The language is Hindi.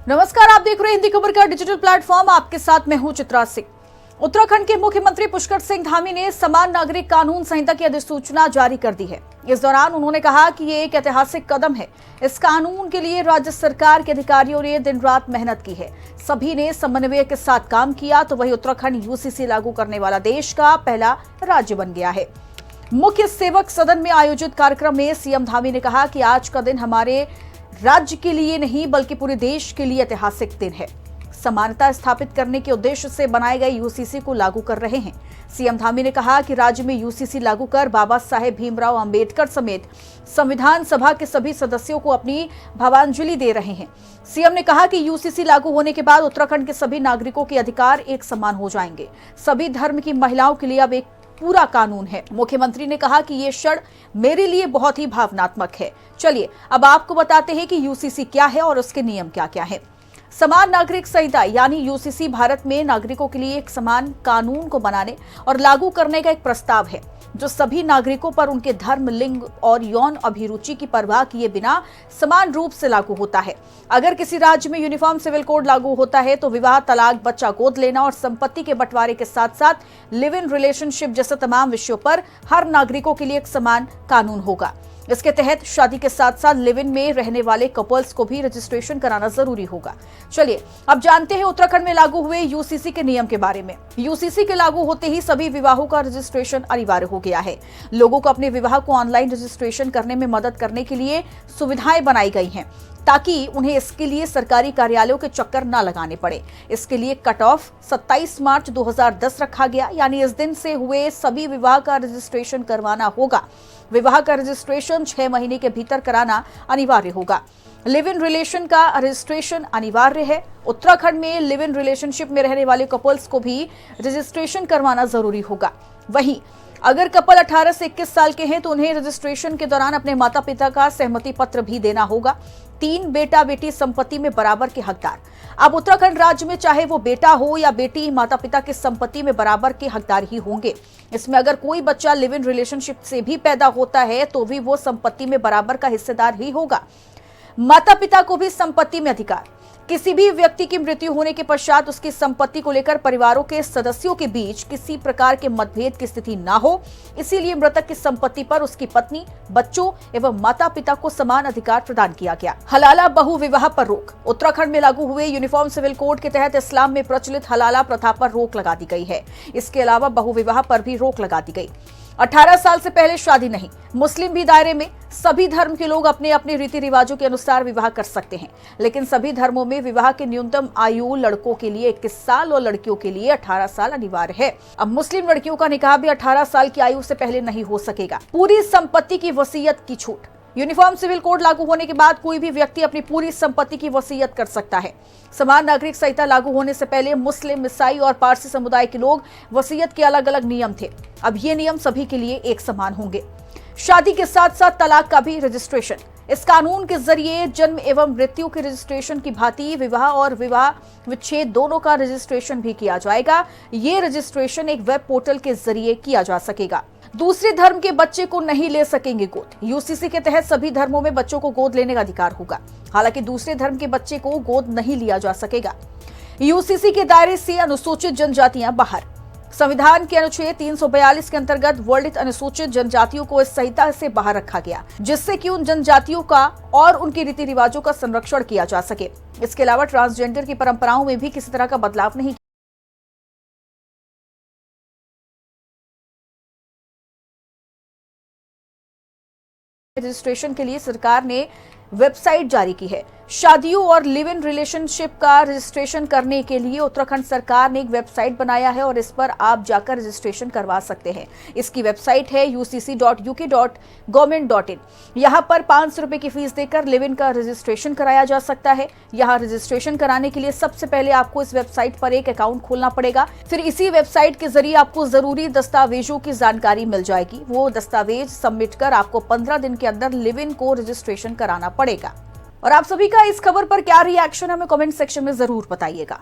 नमस्कार, आप देख रहे हैं हिंदी खबर का डिजिटल प्लेटफॉर्म। आपके साथ मैं हूं चित्रा सिंह। उत्तराखंड के मुख्यमंत्री पुष्कर सिंह धामी ने समान नागरिक कानून संहिता की अधिसूचना जारी कर दी है। इस दौरान उन्होंने कहा कि ये एक ऐतिहासिक कदम है। इस कानून के लिए राज्य सरकार के अधिकारियों ने दिन रात मेहनत की है। सभी ने समन्वय के साथ काम किया, तो वही उत्तराखंड यूसीसी लागू करने वाला देश का पहला राज्य बन गया है। मुख्य सेवक सदन में आयोजित कार्यक्रम में सीएम धामी ने कहा कि आज का दिन हमारे राज्य के लिए नहीं बल्कि पूरे देश के लिए ऐतिहासिक दिन है। समानता स्थापित करने के उद्देश्य से बनाए गए यूसीसी को लागू कर रहे हैं। सीएम धामी ने कहा कि राज्य में यूसीसी लागू कर बाबा साहेब भीमराव अंबेडकर समेत संविधान सभा के सभी सदस्यों को अपनी भावांजलि दे रहे हैं। सीएम ने कहा कि यूसीसी लागू होने के बाद उत्तराखंड के सभी नागरिकों के अधिकार एक समान हो जाएंगे। सभी धर्म की महिलाओं के लिए अब एक पूरा कानून है। मुख्यमंत्री ने कहा कि ये क्षण मेरे लिए बहुत ही भावनात्मक है। चलिए अब आपको बताते हैं कि यूसीसी क्या है और उसके नियम क्या क्या है। समान नागरिक संहिता यानी यूसीसी भारत में नागरिकों के लिए एक समान कानून को बनाने और लागू करने का एक प्रस्ताव है, जो सभी नागरिकों पर उनके धर्म, लिंग और यौन अभिरुचि की परवाह किए बिना समान रूप से लागू होता है। अगर किसी राज्य में यूनिफॉर्म सिविल कोड लागू होता है तो विवाह, तलाक, बच्चा गोद लेना और संपत्ति के बंटवारे के साथ साथ लिव इन रिलेशनशिप जैसे तमाम विषयों पर हर नागरिकों के लिए एक समान कानून होगा। इसके तहत शादी के साथ साथ लिव इन में रहने वाले कपल्स को भी रजिस्ट्रेशन कराना जरूरी होगा। चलिए अब जानते हैं उत्तराखंड में लागू हुए यूसीसी के नियम के बारे में। यूसीसी के लागू होते ही सभी विवाहों का रजिस्ट्रेशन अनिवार्य हो गया है। लोगों को अपने विवाह को ऑनलाइन रजिस्ट्रेशन करने में मदद करने के लिए सुविधाएं बनाई गई हैं, ताकि उन्हें इसके लिए सरकारी कार्यालयों के चक्कर न लगाने पड़े। इसके लिए कट ऑफ 27 मार्च 2010 रखा गया, यानी इस दिन से हुए सभी विवाह का रजिस्ट्रेशन करवाना होगा। विवाह का रजिस्ट्रेशन 6 महीने के भीतर कराना अनिवार्य होगा। लिव इन रिलेशन का रजिस्ट्रेशन अनिवार्य है। उत्तराखंड में लिव इन रिलेशनशिप में रहने वाले कपल्स को भी रजिस्ट्रेशन करवाना जरूरी होगा। वहीं अगर कपल 18 से 21 साल के हैं तो उन्हें रजिस्ट्रेशन के दौरान अपने माता पिता का सहमति पत्र भी देना होगा। 3 बेटा बेटी संपत्ति में बराबर के हकदार। अब उत्तराखंड राज्य में चाहे वो बेटा हो या बेटी, माता पिता की संपत्ति में बराबर के हकदार ही होंगे। इसमें अगर कोई बच्चा लिव इन रिलेशनशिप से भी पैदा होता है तो भी वो संपत्ति में बराबर का हिस्सेदार ही होगा। माता पिता को भी संपत्ति में अधिकार। किसी भी व्यक्ति की मृत्यु होने के पश्चात उसकी संपत्ति को लेकर परिवारों के सदस्यों के बीच किसी प्रकार के मतभेद की स्थिति न हो, इसीलिए मृतक की संपत्ति पर उसकी पत्नी, बच्चों एवं माता पिता को समान अधिकार प्रदान किया गया। हलाला बहु विवाह पर रोक। उत्तराखंड में लागू हुए यूनिफॉर्म सिविल कोड के तहत इस्लाम में प्रचलित हलाला प्रथा पर रोक लगा दी गई है। इसके अलावा बहु विवाह पर भी रोक लगा दी गई। 18 साल से पहले शादी नहीं। मुस्लिम भी दायरे में। सभी धर्म के लोग अपने अपने रीति रिवाजों के अनुसार विवाह कर सकते हैं, लेकिन सभी धर्मों में विवाह की न्यूनतम आयु लड़कों के लिए 21 साल और लड़कियों के लिए 18 साल अनिवार्य है। अब मुस्लिम लड़कियों का निकाह भी 18 साल की आयु से पहले नहीं हो सकेगा। पूरी संपत्ति की वसीयत की छूट। यूनिफॉर्म सिविल कोड लागू होने के बाद कोई भी व्यक्ति अपनी पूरी संपत्ति की वसीयत कर सकता है। समान नागरिक संहिता लागू होने से पहले मुस्लिम, ईसाई और पारसी समुदाय के लोग वसीयत के अलग अलग नियम थे। अब ये नियम सभी के लिए एक समान होंगे। शादी के साथ साथ तलाक का भी रजिस्ट्रेशन। इस कानून के जरिए जन्म एवं मृत्यु के रजिस्ट्रेशन की भांति विवाह और विवाह विच्छेद दोनों का रजिस्ट्रेशन भी किया जाएगा। ये रजिस्ट्रेशन एक वेब पोर्टल के जरिए किया जा सकेगा। दूसरे धर्म के बच्चे को नहीं ले सकेंगे गोद। यूसीसी के तहत सभी धर्मों में बच्चों को गोद लेने का अधिकार होगा। हालांकि दूसरे धर्म के बच्चे को गोद नहीं लिया जा सकेगा। यूसीसी के दायरे से अनुसूचित जनजातियां बाहर। संविधान के अनुच्छेद 342 के अंतर्गत वर्णित अनुसूचित जनजातियों को इस संहिता से बाहर रखा गया, जिससे कि उन जनजातियों का और उनके रीति रिवाजों का संरक्षण किया जा सके। इसके अलावा ट्रांसजेंडर की परंपराओं में भी किसी तरह का बदलाव नहीं। रजिस्ट्रेशन के लिए सरकार ने वेबसाइट जारी की है। शादियों और लिव इन रिलेशनशिप का रजिस्ट्रेशन करने के लिए उत्तराखंड सरकार ने एक वेबसाइट बनाया है और इस पर आप जाकर रजिस्ट्रेशन करवा सकते हैं। इसकी वेबसाइट है ucc.uk.government.in। यहाँ पर 500 रुपए की फीस देकर लिव इन का रजिस्ट्रेशन कराया जा सकता है। यहाँ रजिस्ट्रेशन कराने के लिए सबसे पहले आपको इस वेबसाइट पर एक अकाउंट खोलना पड़ेगा। फिर इसी वेबसाइट के जरिए आपको जरूरी दस्तावेजों की जानकारी मिल जाएगी। वो दस्तावेज सबमिट कर आपको 15 दिन के अंदर लिव इन को रजिस्ट्रेशन कराना पड़ेगा। और आप सभी का इस खबर पर क्या रिएक्शन है, हमें कमेंट सेक्शन में जरूर बताइएगा।